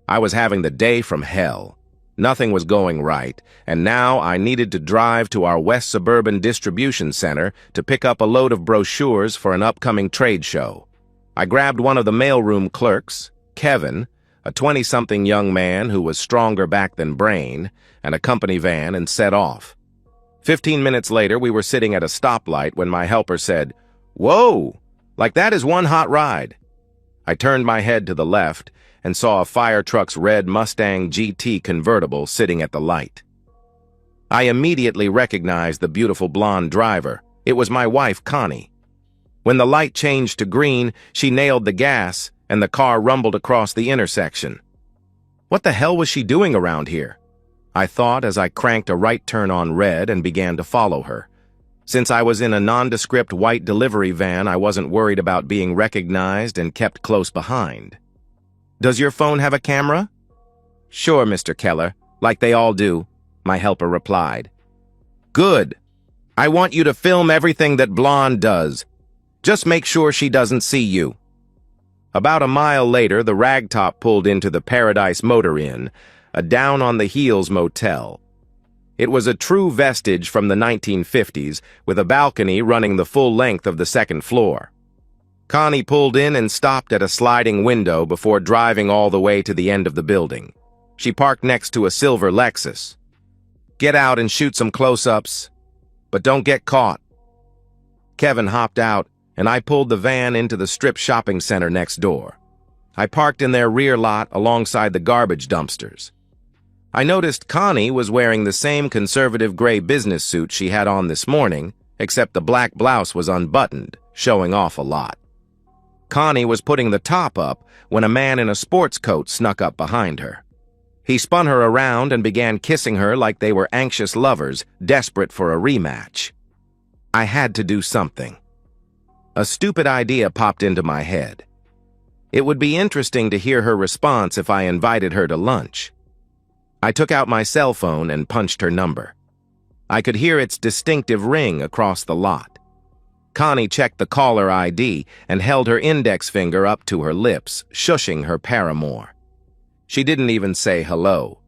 I was having the day from hell. Nothing was going right, and now I needed to drive to our West Suburban Distribution Center to pick up a load of brochures for an upcoming trade show. I grabbed one of the mailroom clerks, Kevin, a 20-something young man who was stronger back than brain, and a company van, and set off. 15 minutes later, we were sitting at a stoplight when my helper said, "Whoa, like that is one hot ride." I turned my head to the left and saw a fire truck's red Mustang GT convertible sitting at the light. I immediately recognized the beautiful blonde driver. It was my wife, Connie. When the light changed to green, she nailed the gas, and the car rumbled across the intersection. What the hell was she doing around here? I thought as I cranked a right turn on red and began to follow her. Since I was in a nondescript white delivery van, I wasn't worried about being recognized and kept close behind. "Does your phone have a camera?" "Sure, Mr. Keller, like they all do," my helper replied. "Good. I want you to film everything that Blonde does. Just make sure she doesn't see you." About a mile later, the ragtop pulled into the Paradise Motor Inn, a down-on-the-heels motel. It was a true vestige from the 1950s, with a balcony running the full length of the second floor. Connie pulled in and stopped at a sliding window before driving all the way to the end of the building. She parked next to a silver Lexus. "Get out and shoot some close-ups, but don't get caught." Kevin hopped out, and I pulled the van into the strip shopping center next door. I parked in their rear lot alongside the garbage dumpsters. I noticed Connie was wearing the same conservative gray business suit she had on this morning, except the black blouse was unbuttoned, showing off a lot. Connie was putting the top up when a man in a sports coat snuck up behind her. He spun her around and began kissing her like they were anxious lovers, desperate for a rematch. I had to do something. A stupid idea popped into my head. It would be interesting to hear her response if I invited her to lunch. I took out my cell phone and punched her number. I could hear its distinctive ring across the lot. Connie checked the caller ID and held her index finger up to her lips, shushing her paramour. She didn't even say hello.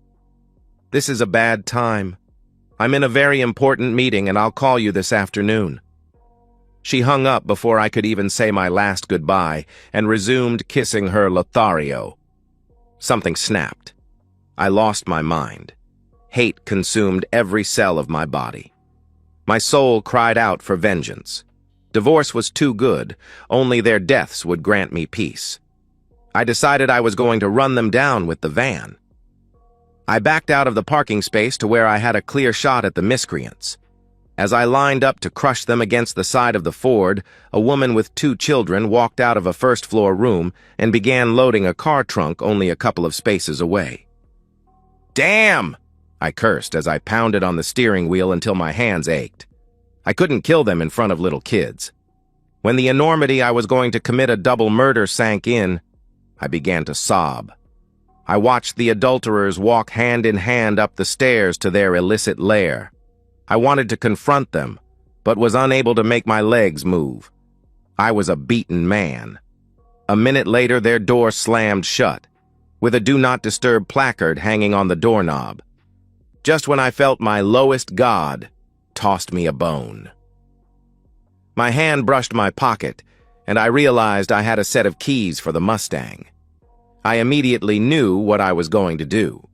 "This is a bad time. I'm in a very important meeting and I'll call you this afternoon." She hung up before I could even say my last goodbye and resumed kissing her Lothario. Something snapped. I lost my mind. Hate consumed every cell of my body. My soul cried out for vengeance. Divorce was too good. Only their deaths would grant me peace. I decided I was going to run them down with the van. I backed out of the parking space to where I had a clear shot at the miscreants. As I lined up to crush them against the side of the Ford, a woman with 2 children walked out of a first-floor room and began loading a car trunk only a couple of spaces away. "Damn!" I cursed as I pounded on the steering wheel until my hands ached. I couldn't kill them in front of little kids. When the enormity I was going to commit a double murder sank in, I began to sob. I watched the adulterers walk hand in hand up the stairs to their illicit lair. I wanted to confront them, but was unable to make my legs move. I was a beaten man. A minute later, their door slammed shut, with a "Do Not Disturb" placard hanging on the doorknob. Just when I felt my lowest god tossed me a bone. My hand brushed my pocket, and I realized I had a set of keys for the Mustang. I immediately knew what I was going to do.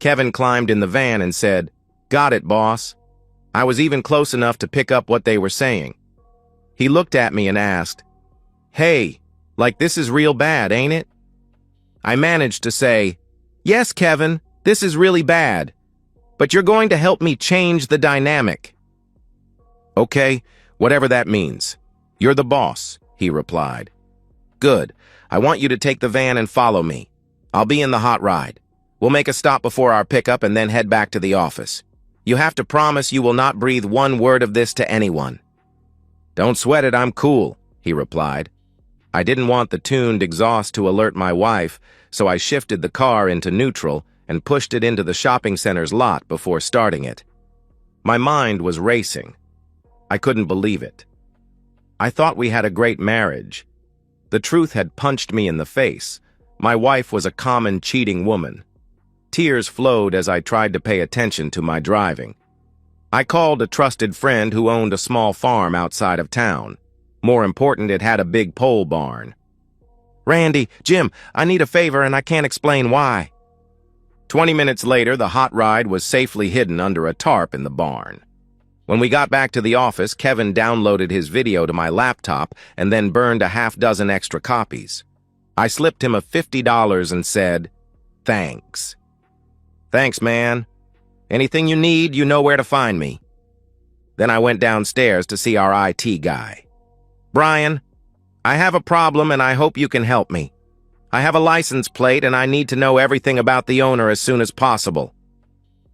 Kevin climbed in the van and said, "Got it, boss." I was even close enough to pick up what they were saying. He looked at me and asked, "Hey, like this is real bad, ain't it?" I managed to say, "Yes, Kevin, this is really bad. But you're going to help me change the dynamic." "Okay, whatever that means. You're the boss," he replied. "Good. I want you to take the van and follow me. I'll be in the hot ride. We'll make a stop before our pickup and then head back to the office. You have to promise you will not breathe one word of this to anyone." "Don't sweat it, I'm cool," he replied. I didn't want the tuned exhaust to alert my wife, so I shifted the car into neutral and pushed it into the shopping center's lot before starting it. My mind was racing. I couldn't believe it. I thought we had a great marriage. The truth had punched me in the face, My wife was a common cheating woman. Tears flowed as I tried to pay attention to my driving. I called a trusted friend who owned a small farm outside of town. More important, it had a big pole barn. "Randy, Jim, I need a favor and I can't explain why." 20 minutes later, the hot ride was safely hidden under a tarp in the barn. When we got back to the office, Kevin downloaded his video to my laptop and then burned a half-dozen extra copies. I slipped him a $50 and said, "Thanks." "Thanks, man. Anything you need, you know where to find me." Then I went downstairs to see our IT guy. "Brian, I have a problem and I hope you can help me. I have a license plate and I need to know everything about the owner as soon as possible."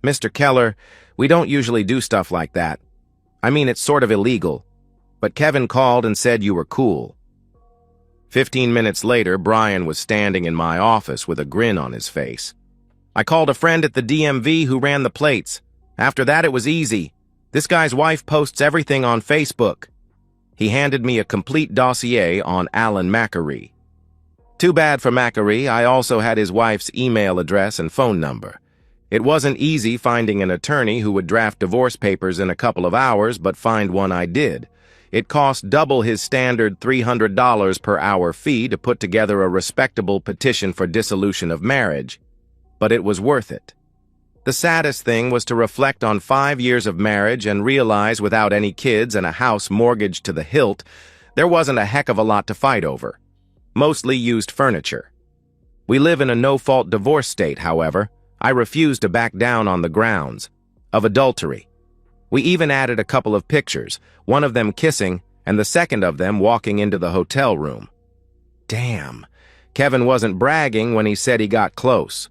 "Mr. Keller, we don't usually do stuff like that. I mean, it's sort of illegal. But Kevin called and said you were cool." 15 minutes later, Brian was standing in my office with a grin on his face. "I called a friend at the DMV who ran the plates. After that, it was easy. This guy's wife posts everything on Facebook." He handed me a complete dossier on Alan Macquarie. Too bad for Macquarie, I also had his wife's email address and phone number. It wasn't easy finding an attorney who would draft divorce papers in a couple of hours, but find one I did. It cost double his standard $300 per hour fee to put together a respectable petition for dissolution of marriage. But it was worth it. The saddest thing was to reflect on 5 years of marriage and realize without any kids and a house mortgaged to the hilt, there wasn't a heck of a lot to fight over. Mostly used furniture. We live in a no-fault divorce state, however. I refuse to back down on the grounds of adultery. We even added a couple of pictures, one of them kissing and the second of them walking into the hotel room. Damn, Kevin wasn't bragging when he said he got close.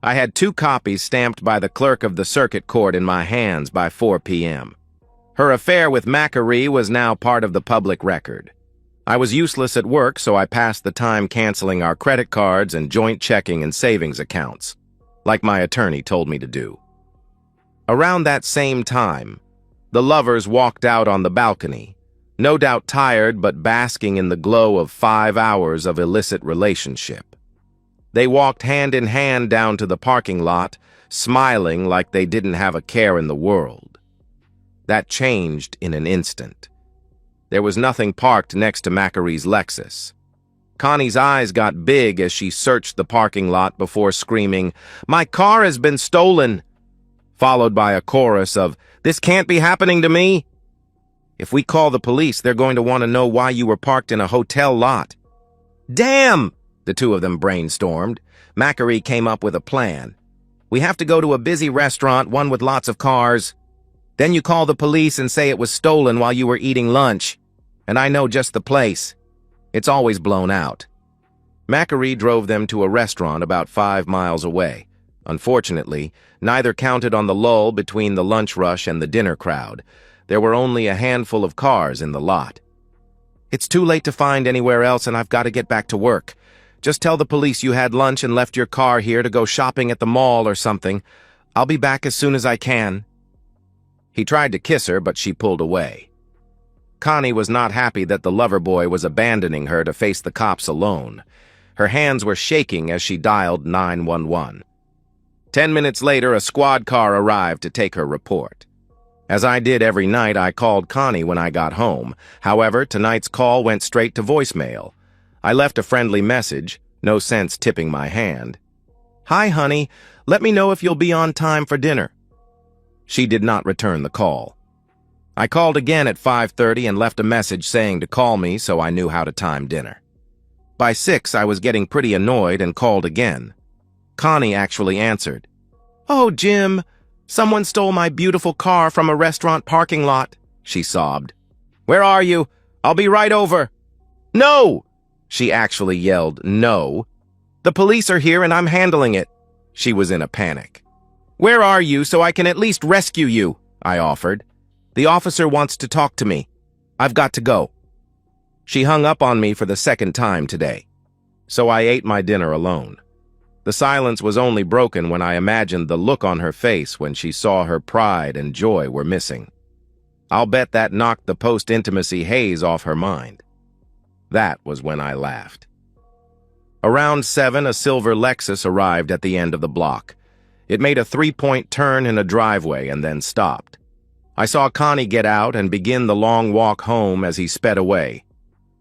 I had 2 copies stamped by the clerk of the circuit court in my hands by 4 p.m. Her affair with Macquarie was now part of the public record. I was useless at work, so I passed the time canceling our credit cards and joint checking and savings accounts, like my attorney told me to do. Around that same time, the lovers walked out on the balcony, no doubt tired but basking in the glow of 5 hours of illicit relationship. They walked hand in hand down to the parking lot, smiling like they didn't have a care in the world. That changed in an instant. There was nothing parked next to Macquarie's Lexus. Connie's eyes got big as she searched the parking lot before screaming, "My car has been stolen!" followed by a chorus of, "This can't be happening to me!" "If we call the police, they're going to want to know why you were parked in a hotel lot." "Damn!" the 2 of them brainstormed. Macquarie came up with a plan. "We have to go to a busy restaurant, one with lots of cars. Then you call the police and say it was stolen while you were eating lunch. And I know just the place. It's always blown out." Macquarie drove them to a restaurant about 5 miles away. Unfortunately, neither counted on the lull between the lunch rush and the dinner crowd. There were only a handful of cars in the lot. "It's too late to find anywhere else and I've got to get back to work. Just tell the police you had lunch and left your car here to go shopping at the mall or something. I'll be back as soon as I can." He tried to kiss her, but she pulled away. Connie was not happy that the lover boy was abandoning her to face the cops alone. Her hands were shaking as she dialed 911. 10 minutes later, a squad car arrived to take her report. As I did every night, I called Connie when I got home. However, tonight's call went straight to voicemail. I left a friendly message, no sense tipping my hand. "Hi, honey. Let me know if you'll be on time for dinner." She did not return the call. I called again at 5:30 and left a message saying to call me so I knew how to time dinner. By 6, I was getting pretty annoyed and called again. Connie actually answered. "Oh, Jim, someone stole my beautiful car from a restaurant parking lot," she sobbed. "Where are you? I'll be right over." "No!" She actually yelled, "No. The police are here and I'm handling it." She was in a panic. "Where are you so I can at least rescue you?" I offered. "The officer wants to talk to me. I've got to go." She hung up on me for the 2nd time today. So I ate my dinner alone. The silence was only broken when I imagined the look on her face when she saw her pride and joy were missing. I'll bet that knocked the post-intimacy haze off her mind. That was when I laughed. Around 7, a silver Lexus arrived at the end of the block. It made a 3-point turn in a driveway and then stopped. I saw Connie get out and begin the long walk home as he sped away.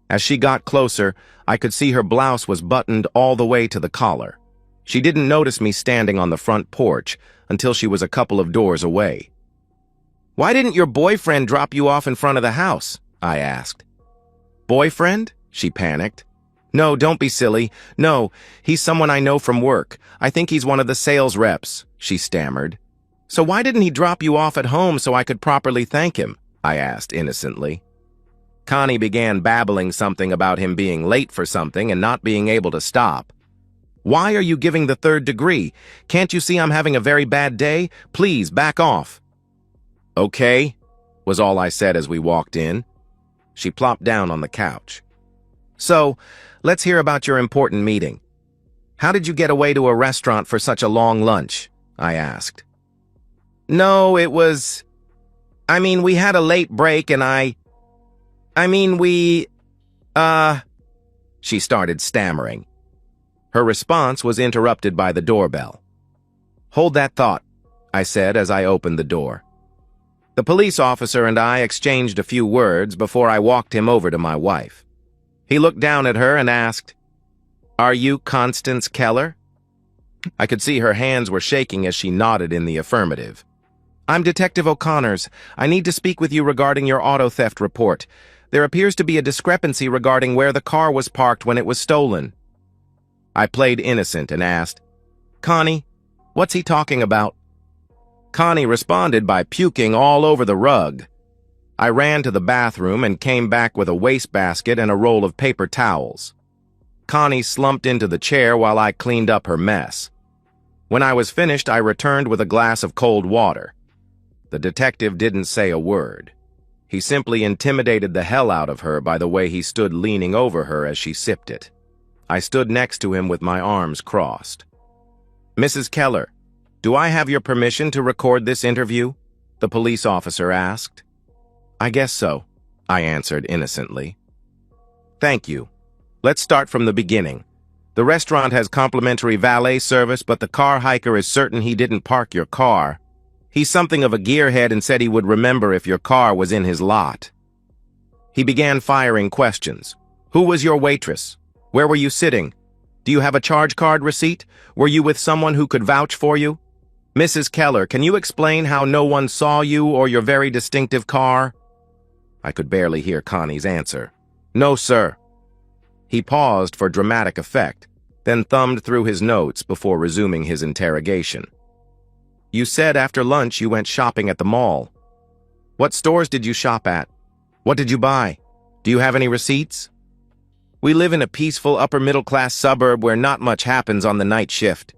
As she got closer, I could see her blouse was buttoned all the way to the collar. She didn't notice me standing on the front porch until she was a couple of doors away. "Why didn't your boyfriend drop you off in front of the house?" I asked. "Boyfriend?" she panicked. "No, don't be silly. No, he's someone I know from work. I think he's one of the sales reps," she stammered. "So why didn't he drop you off at home so I could properly thank him?" I asked innocently. Connie began babbling something about him being late for something and not being able to stop. "Why are you giving the third degree? Can't you see I'm having a very bad day? Please, back off." "Okay," was all I said as we walked in. She plopped down on the couch. "So, let's hear about your important meeting. How did you get away to a restaurant for such a long lunch?" I asked. "No, it was... we had a late break and she started stammering. Her response was interrupted by the doorbell. "Hold that thought," I said as I opened the door. The police officer and I exchanged a few words before I walked him over to my wife. He looked down at her and asked, "Are you Constance Keller?" I could see her hands were shaking as she nodded in the affirmative. "I'm Detective O'Connors. I need to speak with you regarding your auto theft report. There appears to be a discrepancy regarding where the car was parked when it was stolen." I played innocent and asked, "Connie, what's he talking about?" Connie responded by puking all over the rug. I ran to the bathroom and came back with a wastebasket and a roll of paper towels. Connie slumped into the chair while I cleaned up her mess. When I was finished, I returned with a glass of cold water. The detective didn't say a word. He simply intimidated the hell out of her by the way he stood leaning over her as she sipped it. I stood next to him with my arms crossed. "Mrs. Keller, do I have your permission to record this interview?" the police officer asked. "I guess so," I answered innocently. "Thank you. Let's start from the beginning. The restaurant has complimentary valet service, but the car hiker is certain he didn't park your car. He's something of a gearhead and said he would remember if your car was in his lot." He began firing questions. "Who was your waitress? Where were you sitting? Do you have a charge card receipt? Were you with someone who could vouch for you? Mrs. Keller, can you explain how no one saw you or your very distinctive car?" I could barely hear Connie's answer. "No, sir." He paused for dramatic effect, then thumbed through his notes before resuming his interrogation. "You said after lunch you went shopping at the mall. What stores did you shop at? What did you buy? Do you have any receipts?" "We live in a peaceful upper-middle-class suburb where not much happens on the night shift."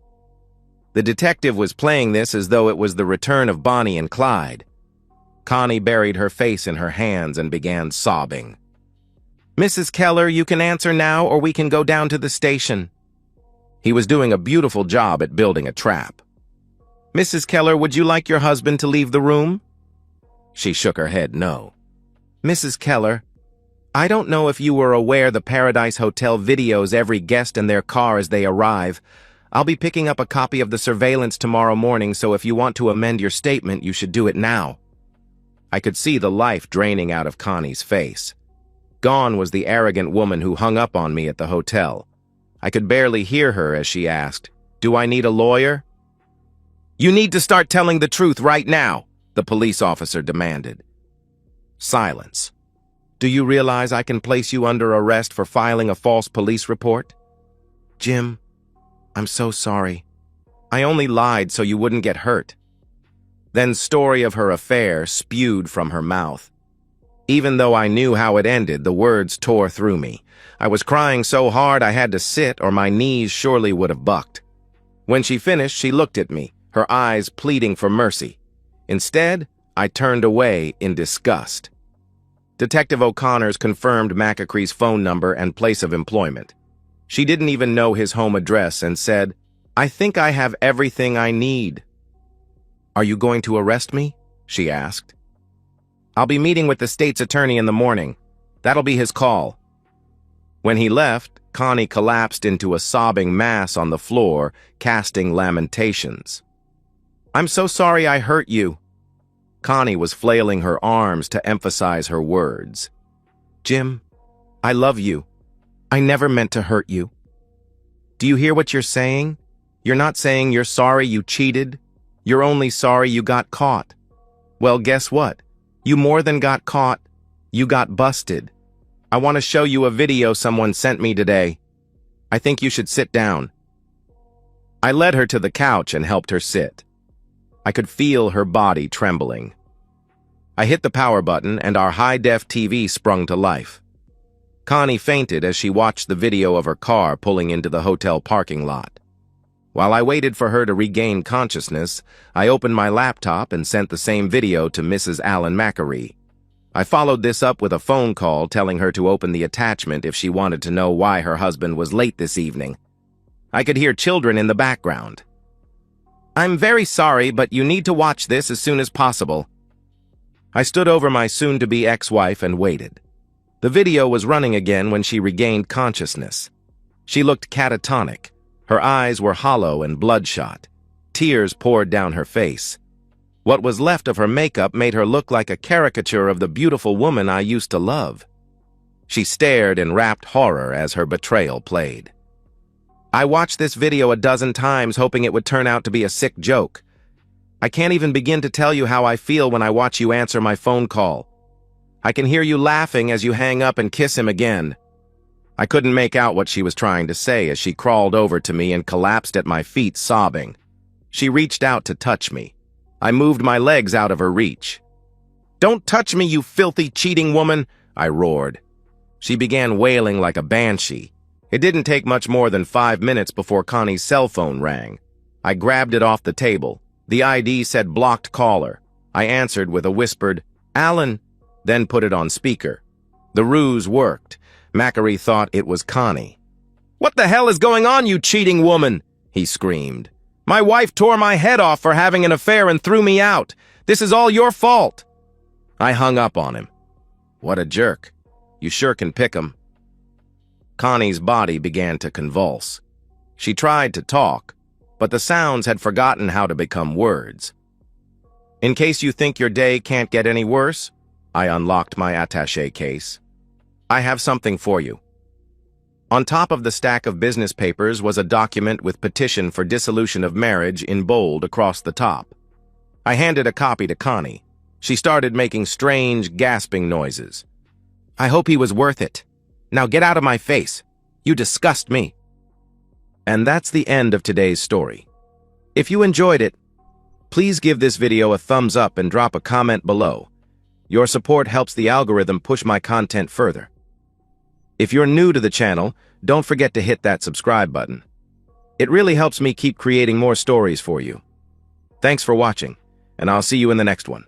The detective was playing this as though it was the return of Bonnie and Clyde. Connie buried her face in her hands and began sobbing. "Mrs. Keller, you can answer now or we can go down to the station." He was doing a beautiful job at building a trap. "Mrs. Keller, would you like your husband to leave the room?" She shook her head no. "Mrs. Keller, I don't know if you were aware the Paradise Hotel videos every guest and their car as they arrive. I'll be picking up a copy of the surveillance tomorrow morning, so if you want to amend your statement, you should do it now." I could see the life draining out of Connie's face. Gone was the arrogant woman who hung up on me at the hotel. I could barely hear her as she asked, "Do I need a lawyer?" "You need to start telling the truth right now," the police officer demanded. Silence. "Do you realize I can place you under arrest for filing a false police report?" "Jim, I'm so sorry. I only lied so you wouldn't get hurt." Then story of her affair spewed from her mouth. Even though I knew how it ended, the words tore through me. I was crying so hard I had to sit or my knees surely would have bucked. When she finished, she looked at me, her eyes pleading for mercy. Instead, I turned away in disgust. Detective O'Connors confirmed McAcree's phone number and place of employment. She didn't even know his home address and said, "I think I have everything I need." "Are you going to arrest me?" she asked. "I'll be meeting with the state's attorney in the morning. That'll be his call." When he left, Connie collapsed into a sobbing mass on the floor, casting lamentations. "I'm so sorry I hurt you." Connie was flailing her arms to emphasize her words. "Jim, I love you. I never meant to hurt you." "Do you hear what you're saying? You're not saying you're sorry you cheated. You're only sorry you got caught. Well, guess what? You more than got caught. You got busted. I want to show you a video someone sent me today. I think you should sit down." I led her to the couch and helped her sit. I could feel her body trembling. I hit the power button and our high-def TV sprung to life. Connie fainted as she watched the video of her car pulling into the hotel parking lot. While I waited for her to regain consciousness, I opened my laptop and sent the same video to Mrs. Allen Macquarie. I followed this up with a phone call telling her to open the attachment if she wanted to know why her husband was late this evening. I could hear children in the background. "I'm very sorry, but you need to watch this as soon as possible." I stood over my soon-to-be ex-wife and waited. The video was running again when she regained consciousness. She looked catatonic. Her eyes were hollow and bloodshot. Tears poured down her face. What was left of her makeup made her look like a caricature of the beautiful woman I used to love. She stared in rapt horror as her betrayal played. I watched this video a dozen times hoping it would turn out to be a sick joke. I can't even begin to tell you how I feel when I watch you answer my phone call. I can hear you laughing as you hang up and kiss him again. I couldn't make out what she was trying to say as she crawled over to me and collapsed at my feet sobbing. She reached out to touch me. I moved my legs out of her reach. "Don't touch me, you filthy, cheating woman!" I roared. She began wailing like a banshee. It didn't take much more than 5 minutes before Connie's cell phone rang. I grabbed it off the table. The ID said blocked caller. I answered with a whispered, "Alan," then put it on speaker. The ruse worked. Macquarie thought it was Connie. "What the hell is going on, you cheating woman?" he screamed. "My wife tore my head off for having an affair and threw me out. This is all your fault." I hung up on him. What a jerk. You sure can pick 'em. Connie's body began to convulse. She tried to talk, but the sounds had forgotten how to become words. "In case you think your day can't get any worse," I unlocked my attaché case. "I have something for you." On top of the stack of business papers was a document with petition for dissolution of marriage in bold across the top. I handed a copy to Connie. She started making strange, gasping noises. "I hope he was worth it. Now get out of my face. You disgust me." And that's the end of today's story. If you enjoyed it, please give this video a thumbs up and drop a comment below. Your support helps the algorithm push my content further. If you're new to the channel, don't forget to hit that subscribe button. It really helps me keep creating more stories for you. Thanks for watching, and I'll see you in the next one.